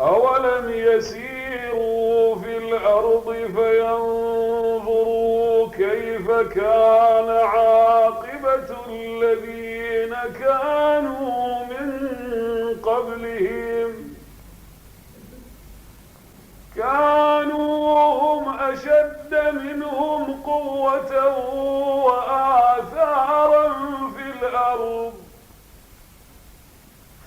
أولم يسيروا في الأرض فينظروا كيف كان عاقبة الذين كانوا من قبلهم كانوا هم أشد منهم قوة وآثارا في الأرض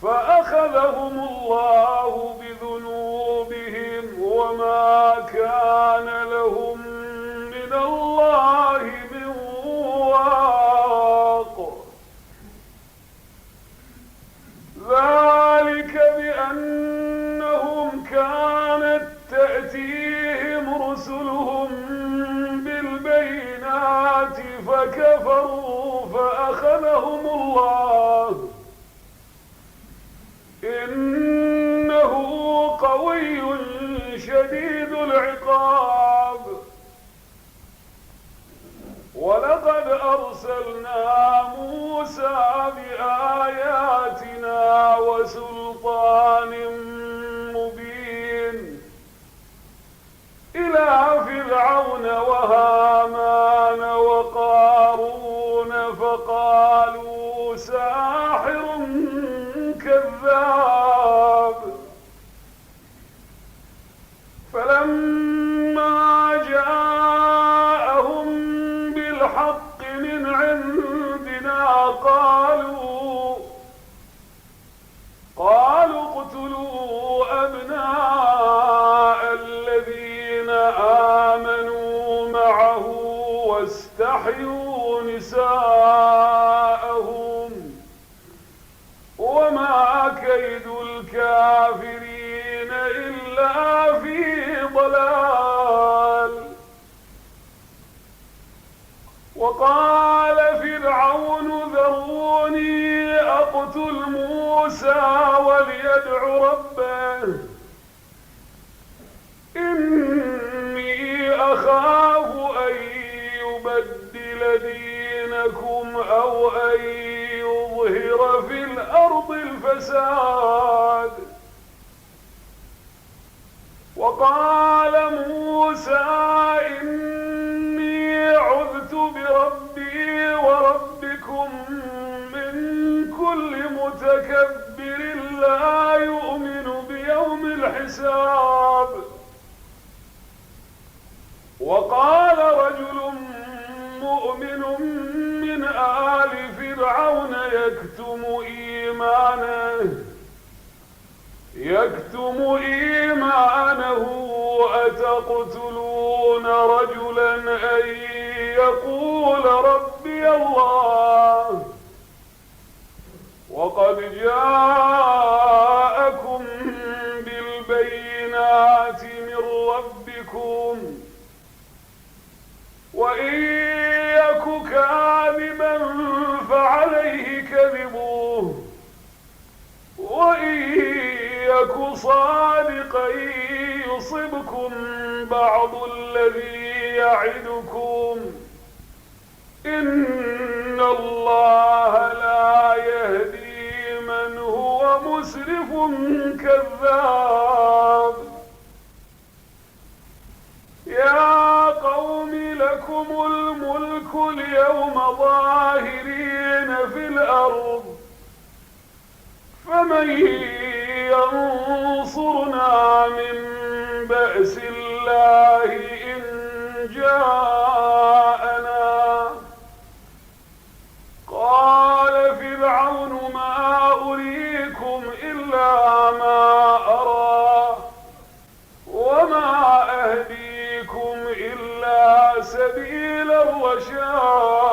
فأخذهم الله بذنوبهم وما كان لهم من الله من واق. ذلك بأنهم كانت تأتيهم رسلهم بالبينات فكفروا فأخذهم الله إنه قوي شديد العقاب. ولقد أرسلنا موسى بآياتنا وسلطان مبين إلى فرعون وهامان وقارون فقالوا ساحر كذاب. فلما جاءهم بالحق من عندنا قالوا اقتلوا أبناء الذين آمنوا معه واستحيوا نساءهم وما كيد الكافرين إلا في ضلال. وقال فرعون ذروني أقتل موسى وليدع ربه إني أخاف أن يبدل دينكم أو أن يظهر في الأرض الفساد. وقال موسى إني عذت بربي وربكم من كل متكبر لا يؤمن بيوم الحساب. وقال رجل مؤمن من آل فرعون يكتم إيمانه أتقتلون رجلا أن يقول ربي الله وقد جاءكم بالبينات من ربكم وإن يك كاذبا فعليه كذبه وإن يك صادقا يصبكم بعض الذي يعدكم إن الله لا يهدي من هو مسرف كذاب. يا قوم لكم الملك اليوم ظاهرين في الأرض فمن ينصرنا من بأس الله إن جاءنا. قال فرعون ما أريكم إلا ما أرى وما أهديكم إلا سبيل الرشاد.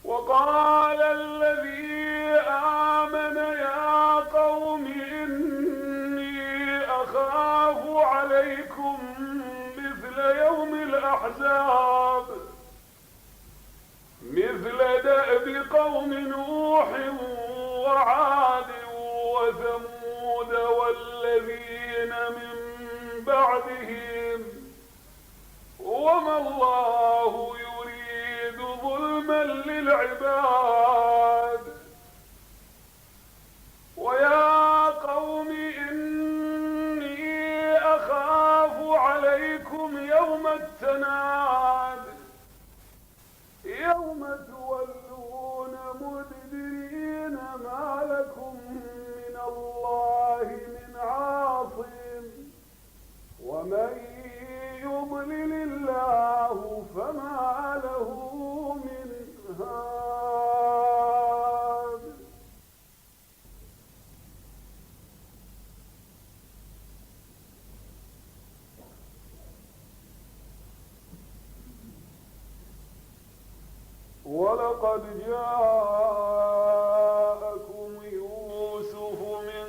وقال الذي آمن يا قوم إني أخاف عليكم مثل يوم الأحزاب مثل دأب قوم نوح وعاد وما الله يريد ظلما للعباد. ويا قوم إني أخاف عليكم يوم التناد يوم تولون مدبرين ما لكم من الله من عاصم ومن يضلل الله فما له من هاد. ولقد جاءكم يوسف من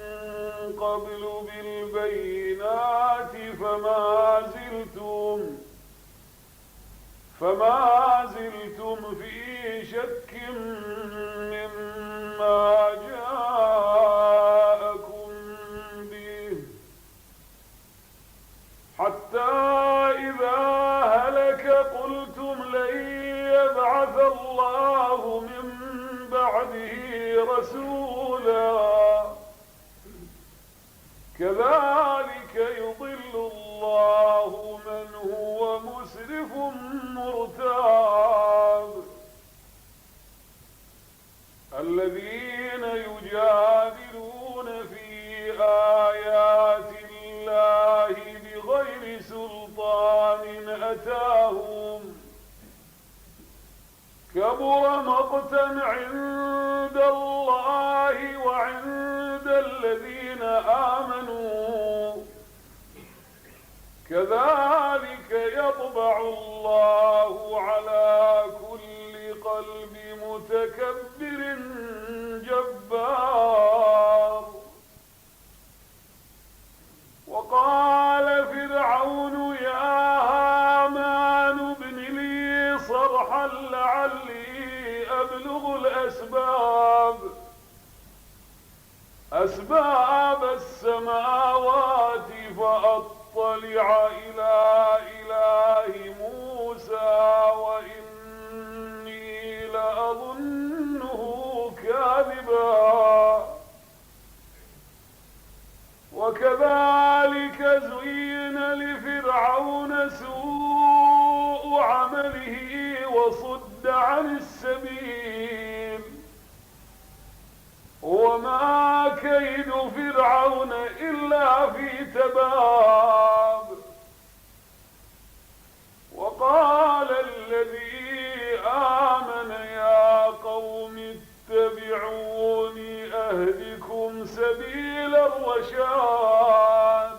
قبل بالبينات فما زلتم في شك مما جاءكم به حتى إذا هلك قلتم لن يبعث الله من بعده رسولا كذلك يضل الله من هو مسرف مرتاب. الذين يجادلون في آيات الله بغير سلطان أتاهم كبر مقتا عند الله وعند الذين آمنوا كذلك يطبع الله على كل قلب متكبر جبار. وقال فرعون يا هامان ابن لي صرحا لعلي أبلغ أسباب السماوات فأطلع إلى إله موسى وإني لأظنه كاذبا. وكذلك زين لفرعون سوء عمله وصد عن السبيل وما كيد فرعون إلا في تباب. وقال الذي آمن يا قوم اتبعوني أهدكم سبيل الرشاد.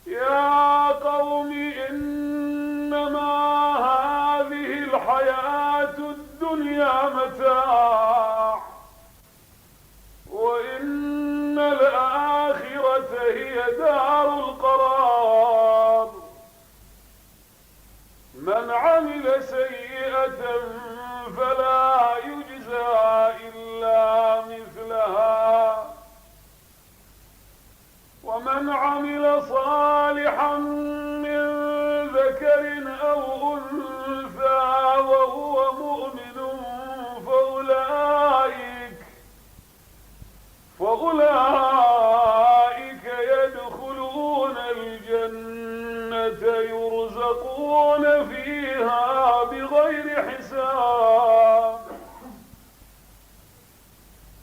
يا قوم إنما هذه الحياة الدنيا متاع وإن الآخرة هي دار القرار. من عمل سيئة فلا يجزى إلا مثلها ومن عمل صالحا من ذكر أو أنثى وهو مؤمن فأولئك يدخلون الجنة يرزقون فيها بغير حساب.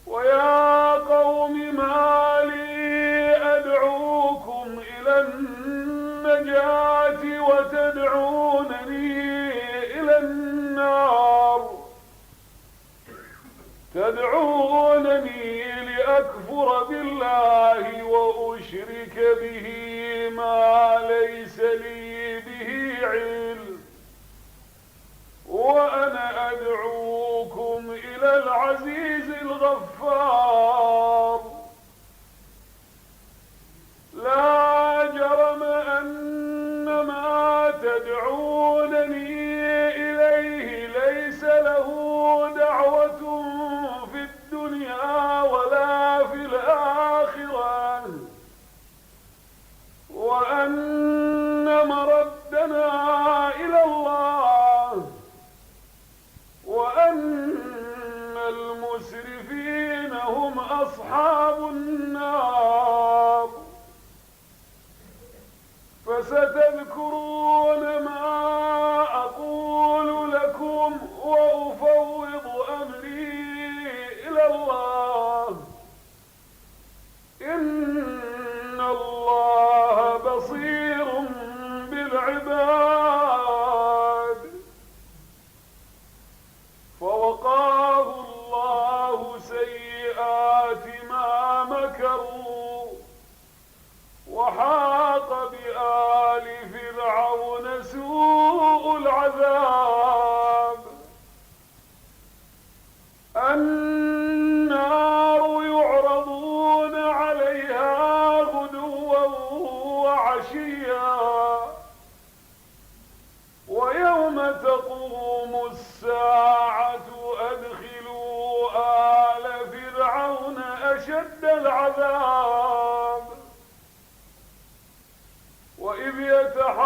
ويا قوم ما لي أدعوكم إلى النجاة وتدعونني إلى النار. تدعونني لأكفر بالله وأشرك به ما ليس لي به علم وأنا أدعوكم إلى العزيز الغفار. لا جرم أن ما تدعونني إليه ليس له دعوة في الدنيا ولا في الآخرة وأن مرد هم أصحاب النار. فستذكرون ما أقول لكم وأفوض أمري إلى الله، إن الله بصير بالعباد. فوقاه الله سيئات ما مكروا، وحاق بآل فرعون سوء العذاب. النار يعرضون عليها غدوا وعشيا، ويوم تقوم الساعة أدخلوا آل فرعون أشد العذاب. وإذ يتحاجون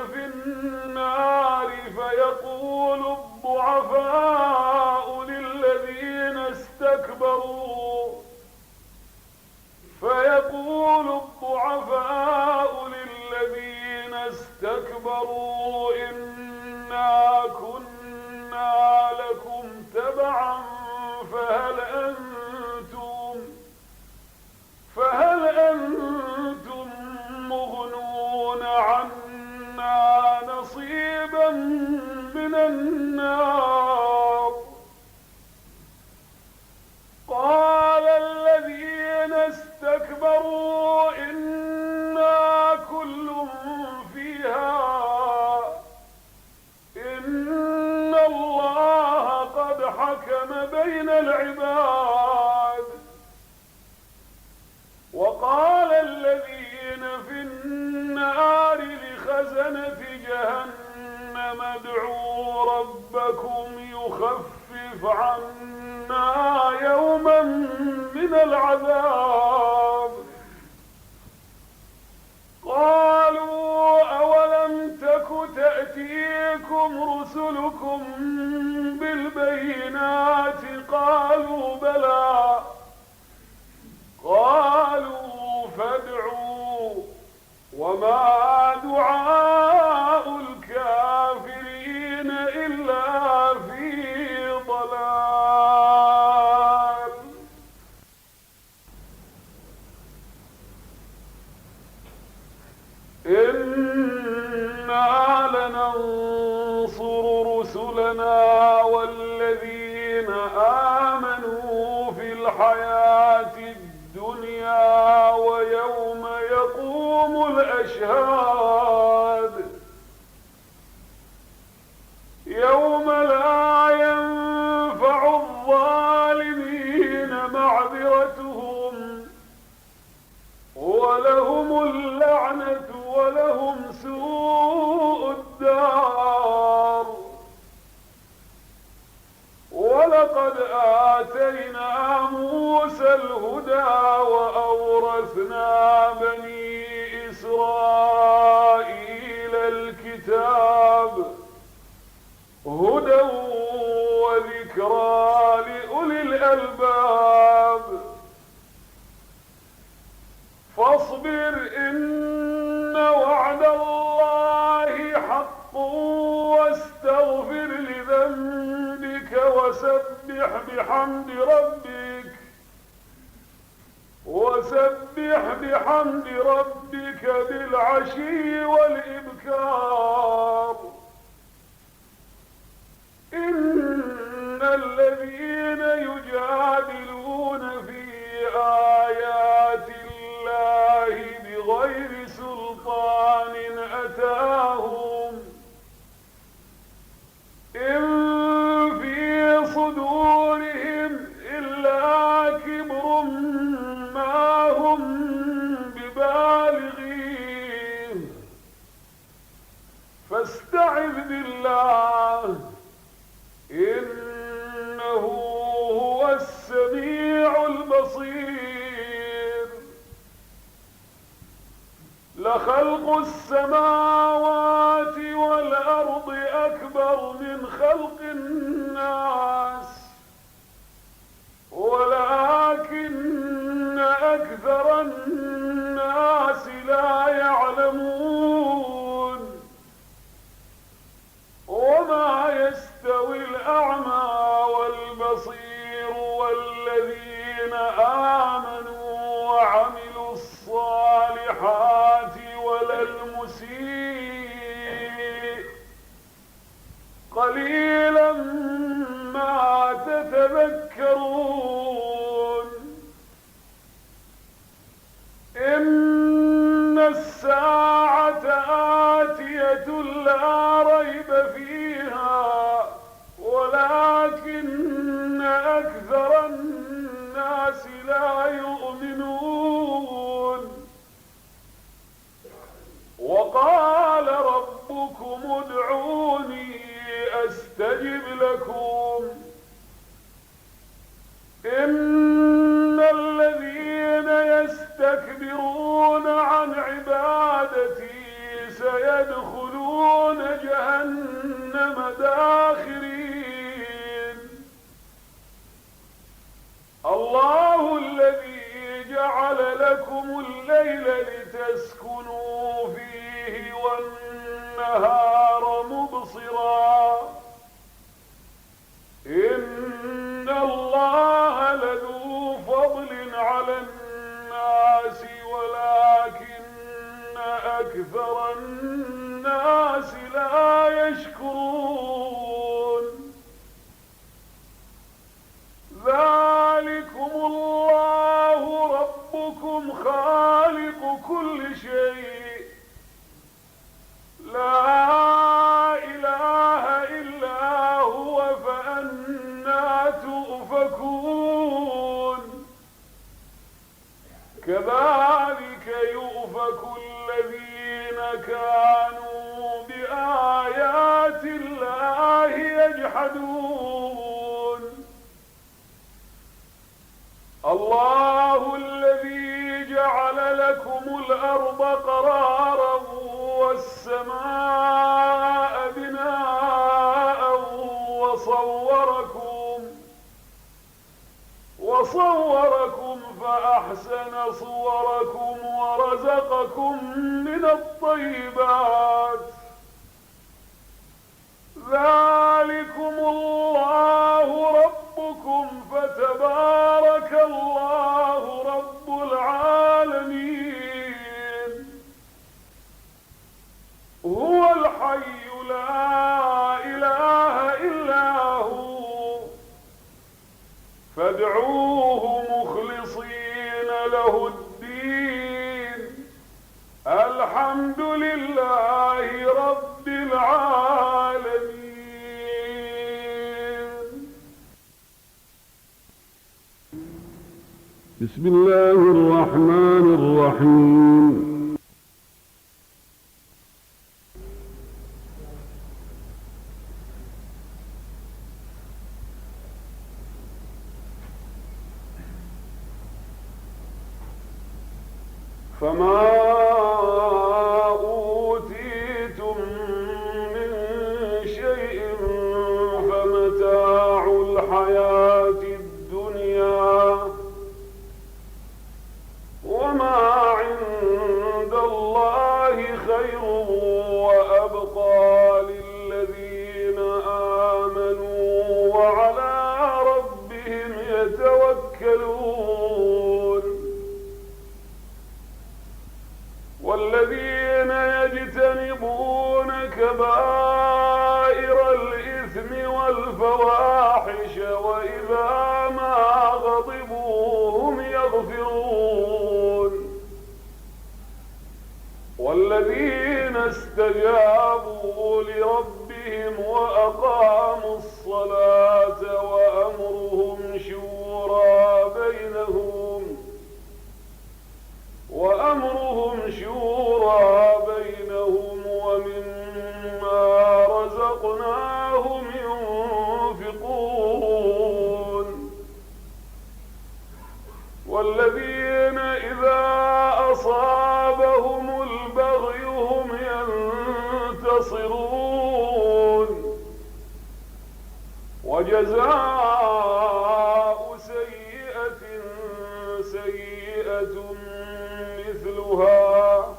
في النار فيقول الضعفاء للذين استكبروا إنا كنا لكم تبعا فهل أنتم مغنون عنا نصيبا من النار؟ قال الذين استكبروا إنا كل فيها إن الله قد حكم بين العباد. وقال الذين في النار لخزنة جهنم ادعوا ربكم يخفف عنا يوما من العذاب. قالوا أولم تك تأتيكم رسلكم بالبينات؟ قالوا بلى. قالوا فادعوا وما دعاء الكافرين إلا في ضلال. إنا لننصر رسلنا والذين آمنوا في الحياة الدنيا ويوم يقوم الأشهاد، يوم لا ينفع الظالمين معذرتهم ولهم اللعنة ولهم سوء الدار. ولقد آتينا موسى الهدى وأورثنا بني إسرائيل الكتاب هدى وذكرى لأولي الألباب. فاصبر إن وعد الله حق واستغفر لذنبك وسبح بحمد ربك بالعشي والإبكار. إن الذين يجادلون في آيات الله بغير سلطان أتاهم إن في صدورهم إلا كبر ما هم ببالغيه فاستعذ بالله إنه هو السميع البصير. لخلق السماوات والأرض أكبر من خلق الناس البصير والذين آمنوا وعملوا الصالحات ولا المسيء قليلا ما تتذكرون. إن الساعة آتية لا ريب فيها ولكن أكثر الناس لا يؤمنون. وقال ربكم ادعوني أستجب لكم. إن الذين يستكبرون عن عبادتي سيدخلون جهنم داخرين. الله الذي جعل لكم الليل لتسكنوا فيه والنهار مبصرا إن الله لذو فضل على الناس ولكن أكثر الناس لا يشكرون. ذلكم الله ربكم خالق كل شيء لا إله إلا هو فأنى تؤفكون. كذلك يؤفك الذين كانوا بآيات الله يجحدون. الله الذي جعل لكم الأرض قرارا والسماء بناء وصوركم فأحسن صوركم ورزقكم من الطيبات. ذلكم الله ربكم فتبارك الله رب العالمين. هو الحي لا إله إلا هو فادعوه مخلصين له الدين الحمد لله رب العالمين. بسم الله الرحمن الرحيم. فما أوتيتم من شيء فمتاع الحياة الدنيا وما عند الله خير وأبقى للذين آمنوا وعلى ربهم يتوكلون. والذين يجتنبون كبائر الإثم والفواحش وإذا ما غضبوا هم يغفرون. والذين استجابوا لربهم وأقاموا الصلاة وأمرهم شورى بينهم ومما رزقناهم ينفقون. والذين إذا أصابهم البغي هم ينتصرون. وجزاء سيئة سيئة مثلها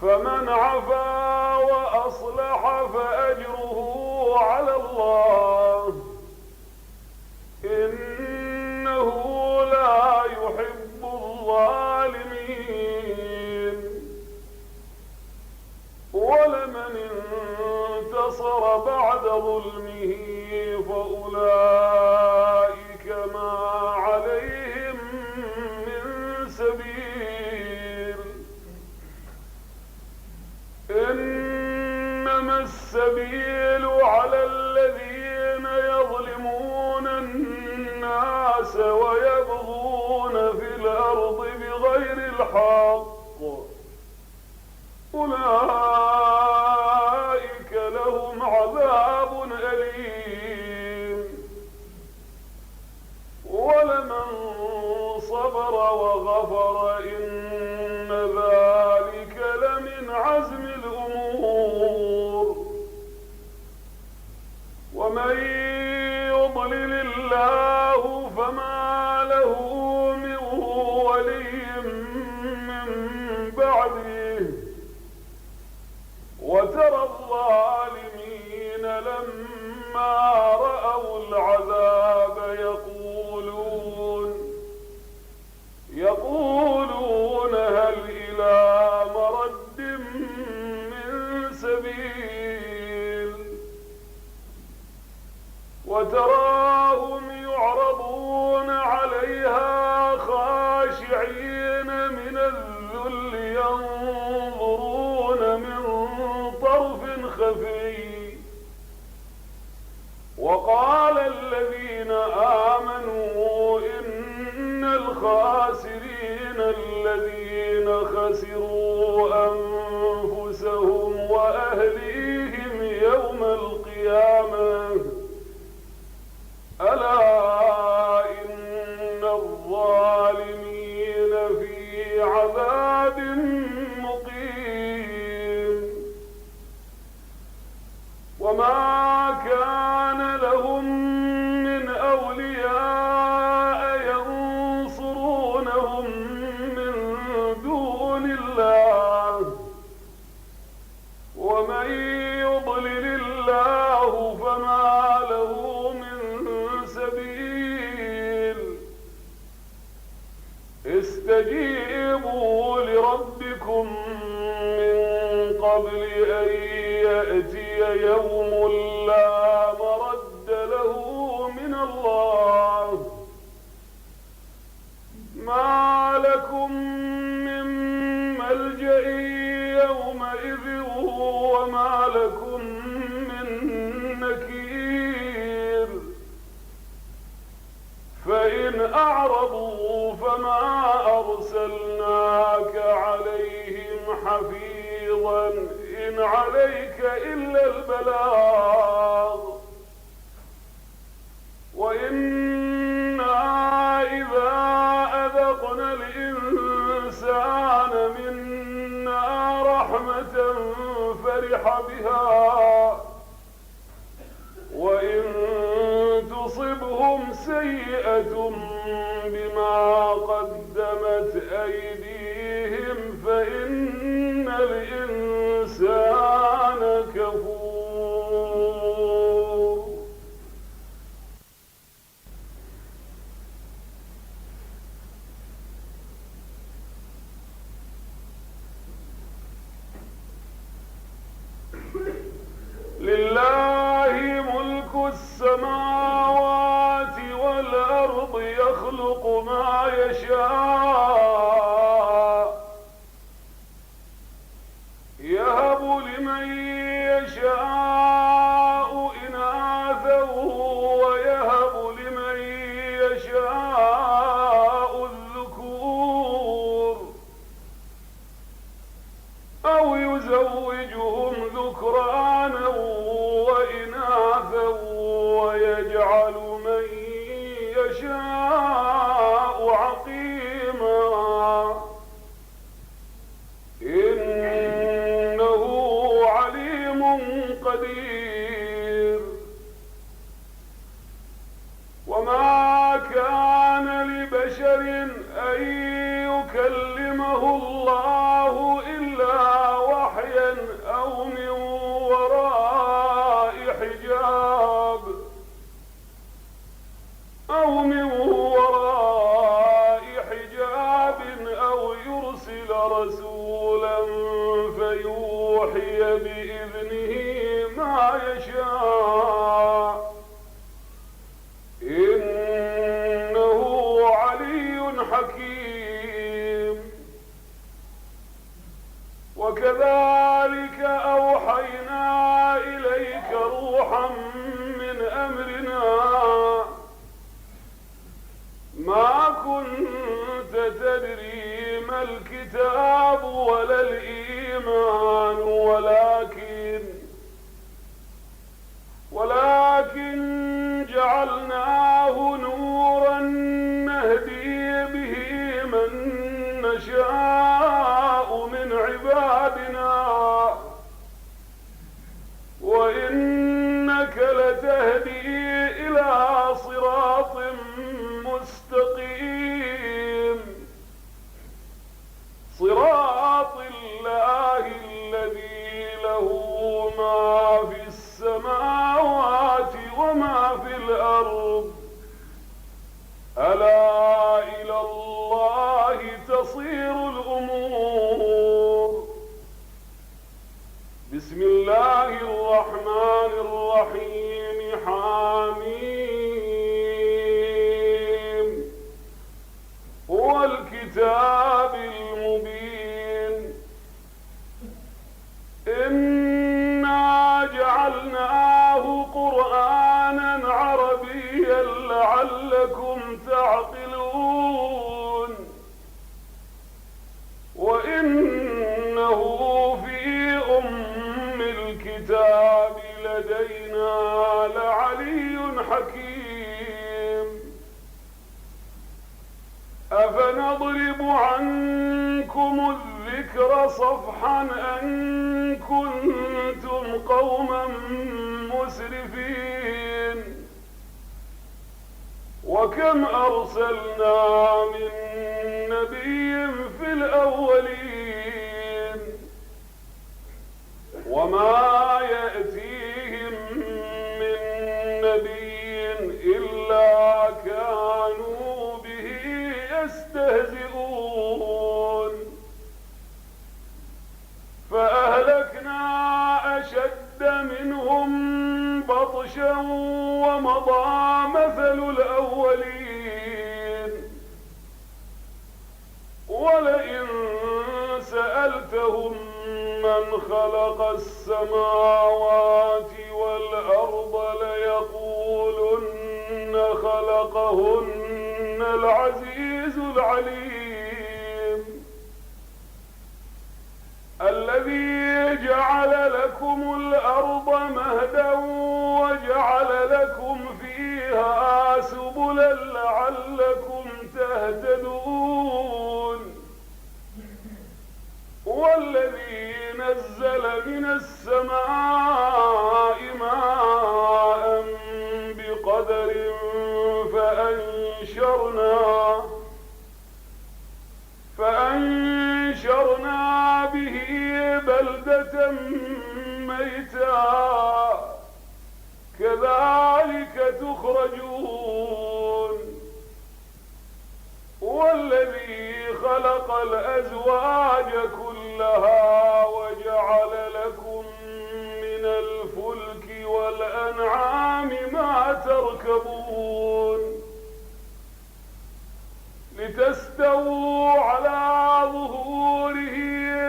فمن عفا وأصلح فأجره على الله بالحق أولئك لهم عذاب أليم ولمن صبر وغفر إن ذلك لمن عزم الأمور ومن يضلل الله فما له من ولي من بعده وترى الظالمين لما رأوا العذاب يقولون هل إلى مرد من سبيل وتراهم يعرضون عليها خاشعين من الذل ينظرون من طرف خفي وقال الذين آمنوا إن الخاسرين الذين خسروا أنفسهم وأهليهم يوم القيامة ألا إن الظالمين في عذاب مقيم وما كان لهم من أولياء ينصرونهم من دون الله ومن يضلل الله فما له من سبيل استجيبوا لربكم من قبل أن يأتي يوم لا مرد له من الله ما لكم من ملجأ يومئذ وما لكم من نكير فإن أعرضوا فما أرسلناك عليهم حفيظا إن عليك إلا البلاغ وإنا إذا أذقنا الإنسان منا رحمة فرح بها وإن تصبهم سيئة بما قدمت أيديهم فإن الإنسان كفور لله ملك السماوات والأرض يخلق ما يشاء يهب لمن يشاء إناثا ويهب لمن يشاء الذكور أو يزوجهم ذكرانا وإناثا ويجعل من يشاء عقيما إنه عليم قدير وما كان لبشر أن يكلمه الله إلا وحيا أو من وراء حجاب أو يرسل رسولا فيوحي بإذنه ما يشاء إنه علي حكيم وكذلك أوحينا إليك روحا من أمرنا ما كنت تدري ما الكتاب جعلناه نورا نهدي به من نشاء من عبادنا وإنك لتهدي إلى صراط مستقيم صراط الله الذي له ما في السماوات وما في الأرض ألا إلى الله تصير الأمور. بسم الله الرحمن الرحيم حميم هو الكتاب المبين إنا جعلناه قرآنا عربيا لعلكم تعقلون وإنه في أم الكتاب لدينا لعلي حكيم أفنضرب عنكم الذكر صفحا أن كنتم قوما مسرفين وكم أرسلنا من نبي في الأولين وما يأتيهم من نبي إلا كانوا به يستهزئون فأهلكنا أشد منهم بطشا ومضى مثل الأولين ولئن سألتهم من خلق السماوات والأرض ليقولن خلقهن العزيز العليم الذي جعل لكم الأرض مهدا وجعل لكم فيها سبلا لعلكم تهتدون والذي نزل من السماء ماء بقدر فأنشرنا به بلدة ميتا كذلك تخرجون والذي خلق الأزواج كلها وجعل لكم من الفلك والأنعام ما تركبون لتستووا على ظهوره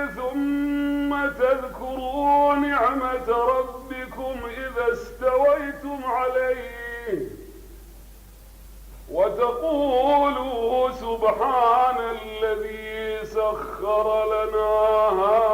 ثم تذكروا نعمة ربكم إذا استويتم عليه وتقولوا سبحان الذي سخر لنا هذا